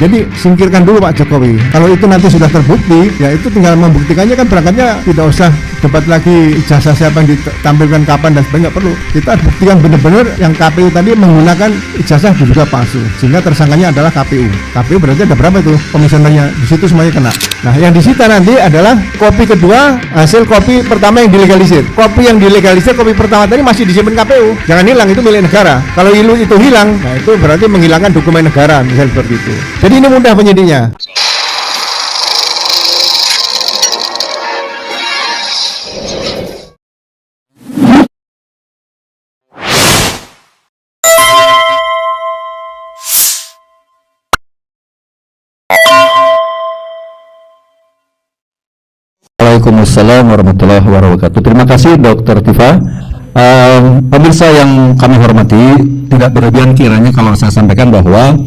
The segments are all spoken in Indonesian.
Jadi singkirkan dulu Pak Jokowi. Kalau itu nanti sudah terbukti, ya itu tinggal membuktikannya, kan berangkatnya tidak usah debat lagi ijazah siapa yang ditampilkan kapan dan sebagainya, nggak perlu. Kita buktikan benar-benar yang KPU tadi menggunakan ijazah diduga palsu, sehingga tersangkanya adalah KPU. KPU berarti ada berapa itu komisionernya? Di situ semuanya kena. Nah, yang disita nanti adalah kopi kedua hasil kopi pertama yang dilegalisir. Kopi yang dilegalisir, kopi pertama tadi masih disimpan KPU. Jangan hilang, itu milik negara. Kalau itu hilang, nah itu berarti menghilangkan dokumen negara, misal seperti itu. Jadi ini mudah penyidiknya. Waalaikumsalam warahmatullahi wabarakatuh. Terima kasih Dr. Tifa. Pemirsa yang kami hormati, tidak berlebihan kiranya kalau saya sampaikan bahwa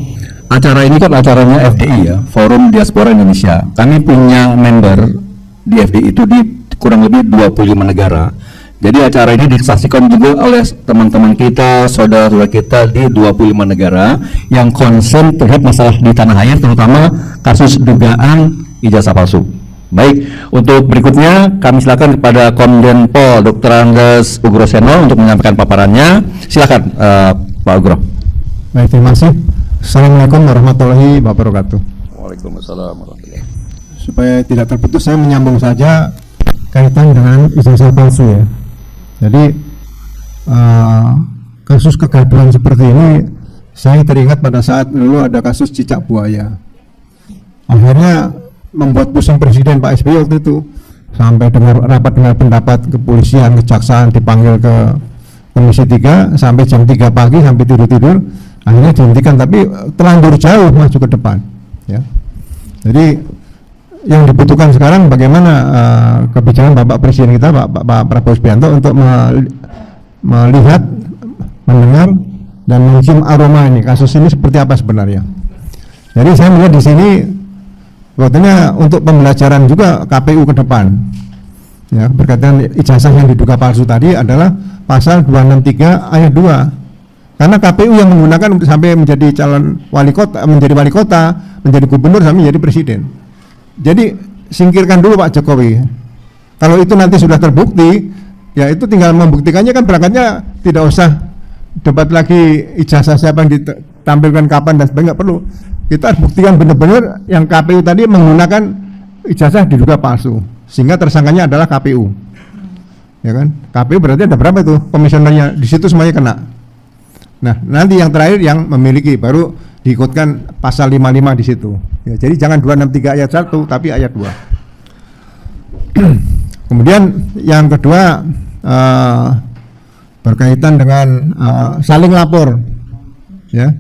acara ini kan acaranya FDI ya, Forum Diaspora Indonesia. Kami punya member di FDI itu di kurang lebih 25 negara. Jadi acara ini disaksikan juga oleh teman-teman kita, saudara-saudara kita di 25 negara yang concern terhadap masalah di tanah air, terutama kasus dugaan ijazah palsu. Baik, untuk berikutnya kami silakan kepada Komjen Pol Dr. Andes Ugroseno untuk menyampaikan paparannya. Silakan Pak Ugro. Baik, terima kasih. Assalamualaikum warahmatullahi wabarakatuh. Waalaikumsalam warahmatullahi wabarakatuh. Supaya tidak terputus, saya menyambung saja kaitan dengan ijazah palsu ya. Jadi kasus kegaduhan seperti ini saya teringat pada saat dulu ada kasus cicak buaya. Akhirnya membuat pusing Presiden Pak SBY waktu itu, sampai rapat dengar pendapat kepolisian, kejaksaan, dipanggil ke Komisi 3 sampai jam 3 pagi, sampai tidur-tidur, akhirnya dihentikan, tapi terlanjur jauh maju ke depan ya. Jadi yang dibutuhkan sekarang bagaimana kebijakan Bapak Presiden kita, Pak Prabowo Subianto, untuk melihat, mendengar, dan mencium aroma ini, kasus ini seperti apa sebenarnya. Jadi saya melihat di sini sebetulnya untuk pembelajaran juga KPU ke depan ya, berkaitan ijazah yang diduga palsu tadi adalah pasal 263 ayat 2, karena KPU yang menggunakan sampai menjadi calon wali kota, menjadi gubernur, sampai menjadi presiden. Jadi singkirkan dulu Pak Jokowi. Kalau itu nanti sudah terbukti, ya itu tinggal membuktikannya, kan berangkatnya tidak usah debat lagi ijazah siapa yang ditampilkan kapan dan sebagainya, nggak perlu. Kita harus buktikan benar-benar yang KPU tadi menggunakan ijazah diduga palsu, sehingga tersangkanya adalah KPU. Ya kan? KPU berarti ada berapa itu komisionernya? Di situ semuanya kena. Nah, nanti yang terakhir yang memiliki baru diikutkan pasal 55 di situ. Ya, jadi jangan 263 ayat 1 tapi ayat 2. Kemudian yang kedua berkaitan dengan saling lapor. Ya.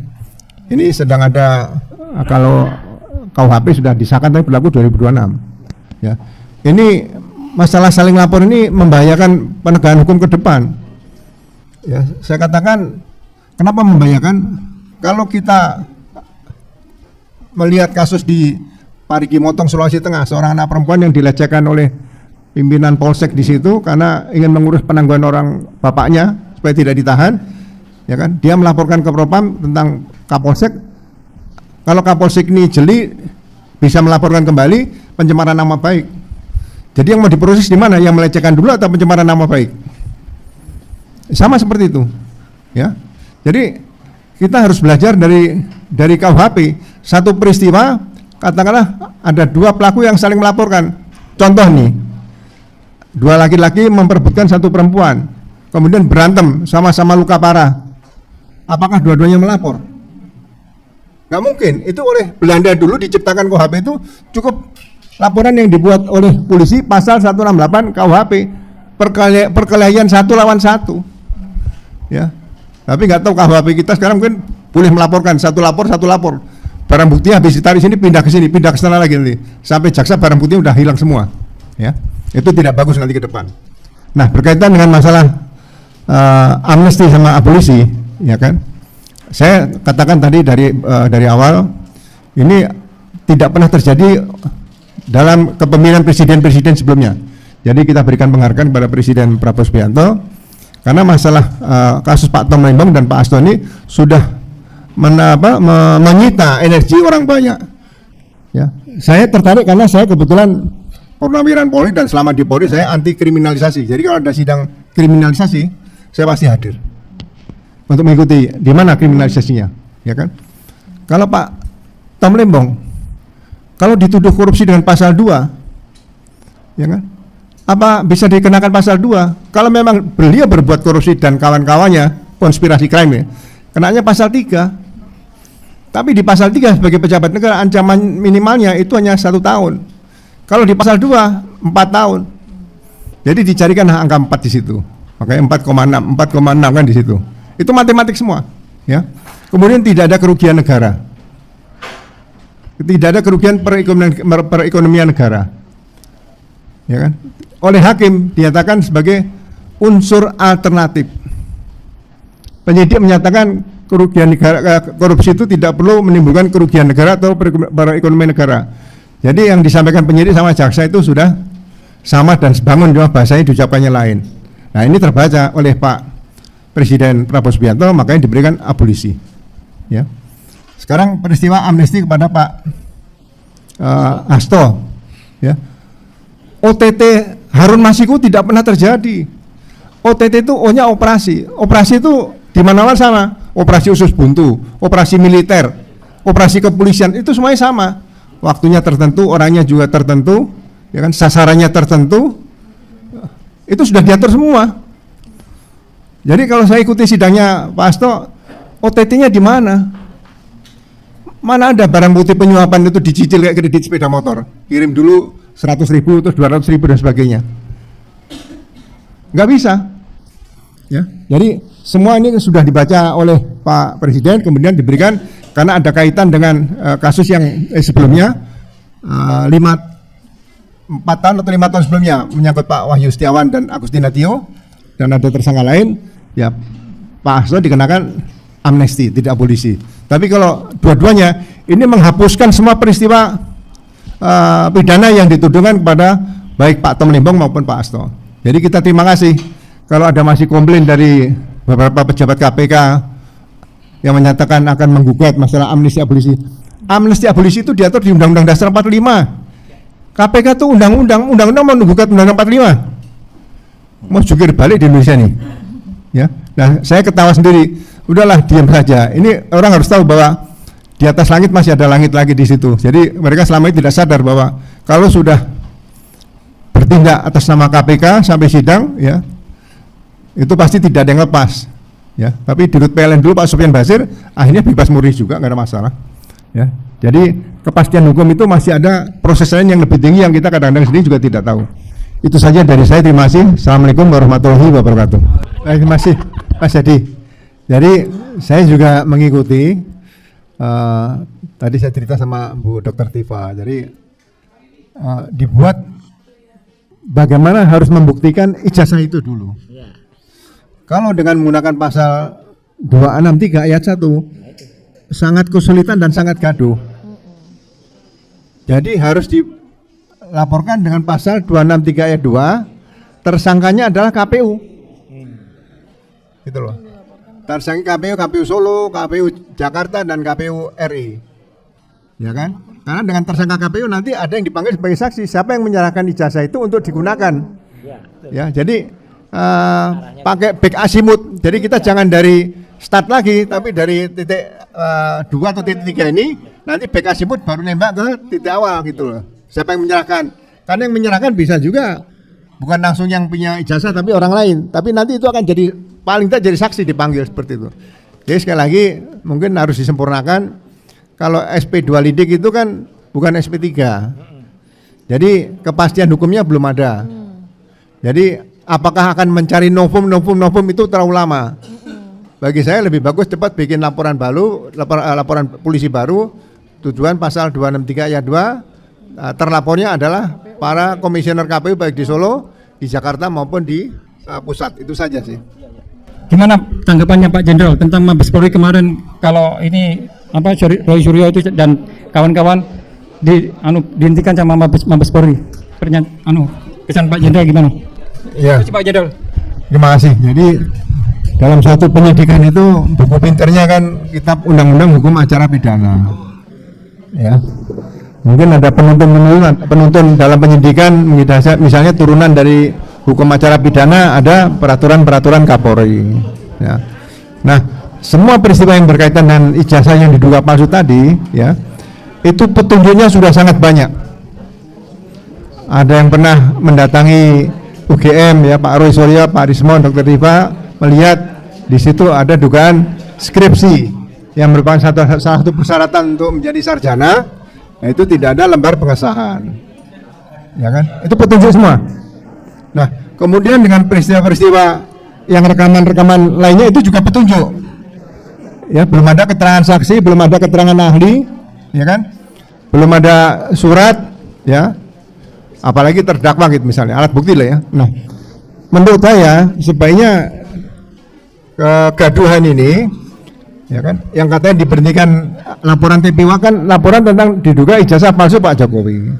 Ini sedang ada, kalau KUHP sudah disahkan tapi berlaku 2026. Ya. Ini masalah saling lapor ini membahayakan penegakan hukum ke depan. Ya, saya katakan kenapa membahayakan? Kalau kita melihat kasus di Parigi Motong, Sulawesi Tengah, seorang anak perempuan yang dilecehkan oleh pimpinan Polsek di situ karena ingin mengurus penangguhan orang bapaknya supaya tidak ditahan, ya kan? Dia melaporkan ke Propam tentang Kapolsek. Kalau Kapolsek ini jeli, bisa melaporkan kembali pencemaran nama baik. Jadi yang mau diproses di mana? Yang melecehkan dulu atau pencemaran nama baik? Sama seperti itu, ya. Jadi kita harus belajar dari KUHP. Satu peristiwa, katakanlah ada dua pelaku yang saling melaporkan. Contoh nih, dua laki-laki memperebutkan satu perempuan, kemudian berantem, sama-sama luka parah. Apakah dua-duanya melapor? Nggak mungkin. Itu oleh Belanda dulu diciptakan KUHP itu cukup laporan yang dibuat oleh polisi pasal 168 KUHP, perkelahian 1 lawan 1. Ya. Tapi nggak tahu KUHP kita sekarang mungkin boleh melaporkan satu lapor. Barang bukti habis ditarik sini, pindah ke sini, pindah ke sana lagi nanti. Sampai jaksa barang bukti udah hilang semua. Ya. Itu tidak bagus nanti ke depan. Nah, berkaitan dengan masalah amnesti sama abolisi, ya kan? Saya katakan tadi dari awal, ini tidak pernah terjadi dalam kepemimpinan presiden-presiden sebelumnya. Jadi kita berikan penghargaan kepada Presiden Prabowo Subianto karena masalah kasus Pak Tom Lembong dan Pak Asto ini sudah menyita energi orang banyak. Ya, saya tertarik karena saya kebetulan purnawiran Polri dan selama di Polri saya anti kriminalisasi. Jadi kalau ada sidang kriminalisasi, saya pasti hadir untuk mengikuti di mana kriminalisasinya, ya kan? Kalau Pak Tom Lembong, kalau dituduh korupsi dengan pasal 2, ya kan? Apa bisa dikenakan pasal 2? Kalau memang beliau berbuat korupsi dan kawan-kawannya konspirasi crime, ya, kenanya pasal 3. Tapi di pasal 3 sebagai pejabat negara ancaman minimalnya itu hanya 1 tahun. Kalau di pasal 2 4 tahun. Jadi dicarikan angka 4 di situ. Makanya 4,6 kan di situ. Itu matematik semua, ya. Kemudian tidak ada kerugian negara. Tidak ada kerugian perekonomian negara. Ya kan? Oleh hakim dinyatakan sebagai unsur alternatif. Penyidik menyatakan kerugian negara, korupsi itu tidak perlu menimbulkan kerugian negara atau perekonomian negara. Jadi yang disampaikan penyidik sama jaksa itu sudah sama dan sebangun, cuma bahasanya diucapkannya lain. Nah, ini terbaca oleh Pak Presiden Prabowo Subianto, makanya diberikan abolisi. Ya. Sekarang peristiwa amnesti kepada Pak Hasto, ya. OTT Harun Masiku tidak pernah terjadi. OTT itu O-nya operasi. Operasi itu di mana-mana sama. Operasi usus buntu, operasi militer, operasi kepolisian itu semuanya sama. Waktunya tertentu, orangnya juga tertentu, ya kan, sasarannya tertentu. Itu sudah diatur semua. Jadi kalau saya ikuti sidangnya Pak Hasto, OTT-nya di mana? Mana ada barang bukti penyuapan itu dicicil kayak kredit sepeda motor, kirim dulu 100.000 terus 200.000 dan sebagainya. Nggak bisa, ya. Jadi semua ini sudah dibaca oleh Pak Presiden, kemudian diberikan karena ada kaitan dengan kasus yang sebelumnya 4 tahun atau 5 tahun sebelumnya menyangkut Pak Wahyu Setiawan dan Agustina Tio dan ada tersangka lain, ya Pak Hasto dikenakan amnesti, tidak abolisi. Tapi kalau dua-duanya ini menghapuskan semua peristiwa pidana yang dituduhkan kepada baik Pak Tom Lembong maupun Pak Hasto. Jadi kita terima kasih kalau ada masih komplain dari beberapa pejabat KPK yang menyatakan akan menggugat masalah amnesti abolisi. Amnesti abolisi itu diatur di Undang-Undang Dasar 45. KPK itu undang-undang mau menggugat Undang-Undang 45. Mau jungkir balik di Indonesia nih. Ya. Nah, saya ketawa sendiri. Udahlah, diam saja. Ini orang harus tahu bahwa di atas langit masih ada langit lagi di situ. Jadi mereka selama ini tidak sadar bahwa kalau sudah bertindak atas nama KPK sampai sidang, ya, itu pasti tidak ada yang lepas. Ya, tapi di Rut PLN dulu Pak Sofyan Basir akhirnya bebas murni juga, nggak ada masalah. Ya, jadi kepastian hukum itu masih ada proses lain yang lebih tinggi yang kita kadang-kadang sendiri juga tidak tahu. Itu saja dari saya. Terima kasih. Assalamualaikum warahmatullahi wabarakatuh. Terima kasih Mas Jadi. Jadi saya juga mengikuti tadi saya cerita sama Bu Dr. Tifa. Jadi dibuat bagaimana harus membuktikan ijazah itu dulu. Kalau dengan menggunakan pasal 263 ayat 1 sangat kesulitan dan sangat gaduh. Jadi harus dilaporkan dengan pasal 263 ayat 2, tersangkanya adalah KPU. Gitu loh. Tersangka KPU Solo, KPU Jakarta dan KPU RI. Ya kan? Karena dengan tersangka KPU nanti ada yang dipanggil sebagai saksi. Siapa yang menyerahkan ijazah itu untuk digunakan? Ya, jadi pakai back azimuth. Jadi kita jangan dari start lagi, tapi dari titik 2 atau titik 3 ini nanti back azimuth baru nembak ke titik awal gitu loh. Siapa yang menyerahkan? Karena yang menyerahkan bisa juga bukan langsung yang punya ijazah tapi orang lain. Tapi nanti itu akan jadi paling tidak jadi saksi dipanggil seperti itu. Jadi sekali lagi mungkin harus disempurnakan. Kalau SP2 lidik itu kan bukan SP3. Jadi kepastian hukumnya belum ada. Jadi apakah akan mencari novum itu terlalu lama. Bagi saya lebih bagus cepat bikin laporan baru, laporan polisi baru. Tujuan pasal 263 ayat 2, terlapornya adalah para komisioner KPU baik di Solo, di Jakarta maupun di pusat. Itu saja sih. Gimana tanggapannya Pak Jenderal tentang Mabes Polri kemarin kalau ini Roy Suryo itu dan kawan-kawan dihentikan sama Mabes Polri? Kesan Pak Jenderal gimana? Ya. Pak Jenderal. Terima kasih. Jadi dalam satu penyidikan itu buku pinternya kan kitab undang-undang hukum acara pidana. Ya. Mungkin ada penuntun dalam penyidikan misalnya turunan dari hukum acara pidana ada peraturan-peraturan Kapolri. Ya. Nah, semua peristiwa yang berkaitan dengan ijazah yang diduga palsu tadi, ya, itu petunjuknya sudah sangat banyak. Ada yang pernah mendatangi UGM, ya, Pak Roy Suryo, Pak Rismon, Dr. Tifa, melihat di situ ada dugaan skripsi yang merupakan salah satu persyaratan untuk menjadi sarjana. Nah, itu tidak ada lembar pengesahan, ya kan? Itu petunjuk semua. Nah, kemudian dengan peristiwa-peristiwa yang rekaman-rekaman lainnya itu juga petunjuk. Ya, belum ada keterangan saksi, belum ada keterangan ahli, ya kan? Belum ada surat, ya. Apalagi terdakwa gitu misalnya, alat bukti lah ya. Nah, menurut saya sebaiknya kegaduhan ini, ya kan, yang katanya diberhentikan laporan TPWA kan laporan tentang diduga ijazah palsu Pak Jokowi.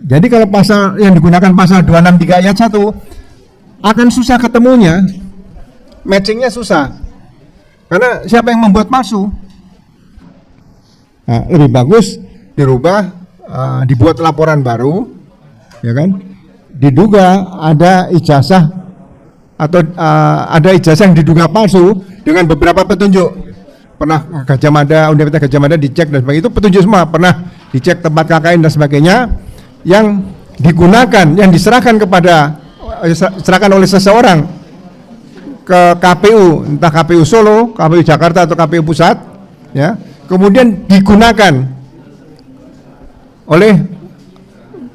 Jadi kalau pasal yang digunakan pasal 263 ayat 1 akan susah ketemunya, matchingnya susah. Karena siapa yang membuat palsu? Nah, lebih bagus dirubah, dibuat laporan baru, ya kan? Diduga ada ijazah atau ada ijazah yang diduga palsu dengan beberapa petunjuk. Pernah Gajah Mada, Universitas Gajah Mada dicek dan sebagainya, itu petunjuk semua. Pernah dicek tempat KKN dan sebagainya yang digunakan, yang diserahkan oleh seseorang ke KPU, entah KPU Solo, KPU Jakarta atau KPU Pusat, ya. Kemudian digunakan oleh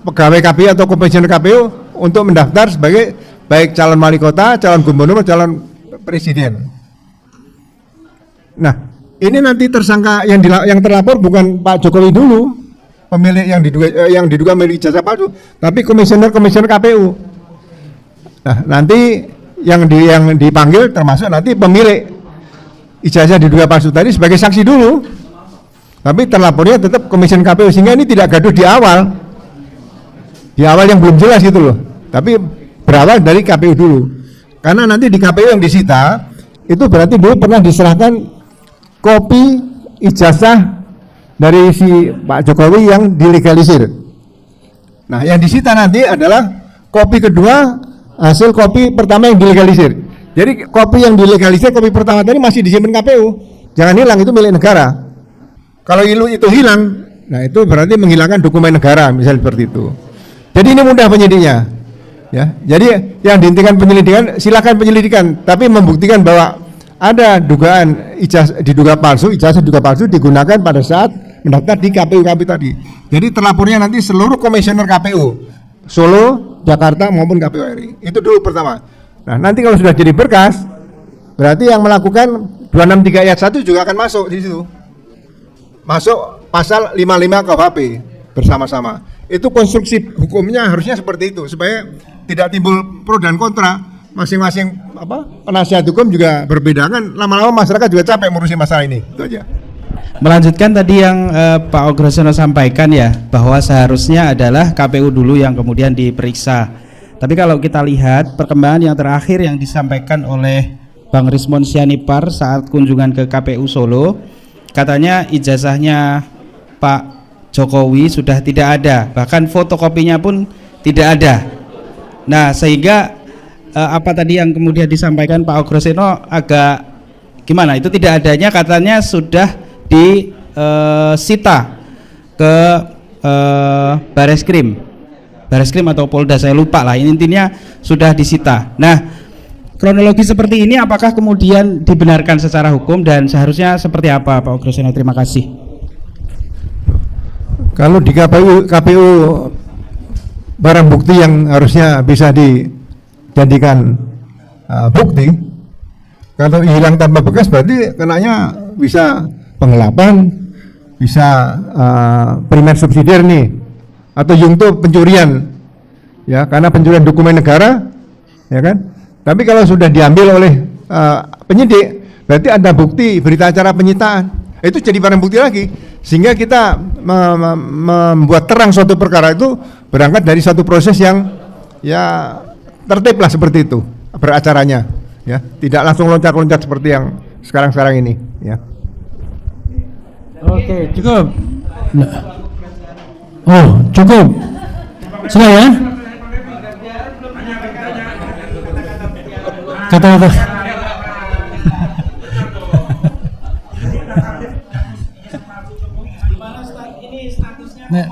pegawai KPU atau komisioner KPU untuk mendaftar sebagai baik calon wali kota, calon gubernur, calon presiden. Nah, ini nanti tersangka yang terlapor bukan Pak Jokowi dulu, pemilik yang diduga milik ijazah palsu, tapi komisioner KPU. Nah, nanti yang dipanggil termasuk nanti pemilik ijazah diduga palsu tadi sebagai saksi dulu. Tapi terlapornya tetap komisioner KPU, sehingga ini tidak gaduh di awal. Di awal yang belum jelas gitu loh. Tapi berawal dari KPU dulu. Karena nanti di KPU yang disita itu berarti dulu pernah diserahkan kopi ijazah dari si Pak Jokowi yang dilegalisir. Nah, yang disita nanti adalah kopi kedua hasil kopi pertama yang dilegalisir. Jadi kopi yang dilegalisir, kopi pertama tadi masih disimpan KPU. Jangan hilang, itu milik negara. Kalau itu hilang, nah itu berarti menghilangkan dokumen negara, misalnya seperti itu. Jadi ini mudah penyidiknya, ya. Jadi yang dihentikan penyelidikan, silakan penyelidikan, tapi membuktikan bahwa ada dugaan ijazah diduga palsu digunakan pada saat mendaftar di KPU tadi. Jadi terlapornya nanti seluruh komisioner KPU Solo, Jakarta maupun KPU RI. Itu dulu pertama. Nah, nanti kalau sudah jadi berkas, berarti yang melakukan 263 ayat 1 juga akan masuk di situ. Masuk pasal 55 KUHP bersama-sama. Itu konstruksi hukumnya harusnya seperti itu supaya tidak timbul pro dan kontra. Masing-masing penasihat hukum juga berbeda, kan lama-lama masyarakat juga capek ngurusin masalah ini. Itu aja. Melanjutkan tadi yang Pak Ogrosono sampaikan ya, bahwa seharusnya adalah KPU dulu yang kemudian diperiksa. Tapi kalau kita lihat perkembangan yang terakhir yang disampaikan oleh Bang Rismon Sianipar saat kunjungan ke KPU Solo, katanya ijazahnya Pak Jokowi sudah tidak ada, bahkan fotokopinya pun tidak ada. Nah, sehingga apa tadi yang kemudian disampaikan Pak Ogrosono agak gimana? Itu tidak adanya katanya sudah disita ke Bareskrim atau Polda, saya lupa lah. Ini intinya sudah disita. Nah, kronologi seperti ini apakah kemudian dibenarkan secara hukum dan seharusnya seperti apa, Pak Ogrosono? Terima kasih. Kalau di KPU barang bukti yang harusnya bisa dijadikan bukti, kalau hilang tanpa bekas berarti kenanya bisa penggelapan, bisa primer subsidiar nih, atau yungto pencurian, ya, karena pencurian dokumen negara, ya kan. Tapi kalau sudah diambil oleh penyidik, berarti ada bukti berita acara penyitaan, itu jadi barang bukti lagi, sehingga kita membuat terang suatu perkara itu berangkat dari satu proses yang ya tertib lah seperti itu beracaranya. ya, tidak langsung loncat-loncat seperti yang sekarang-sekarang ini, ya. Oke, cukup. Oh, cukup. Sudah ya? Kata-kata. Nah,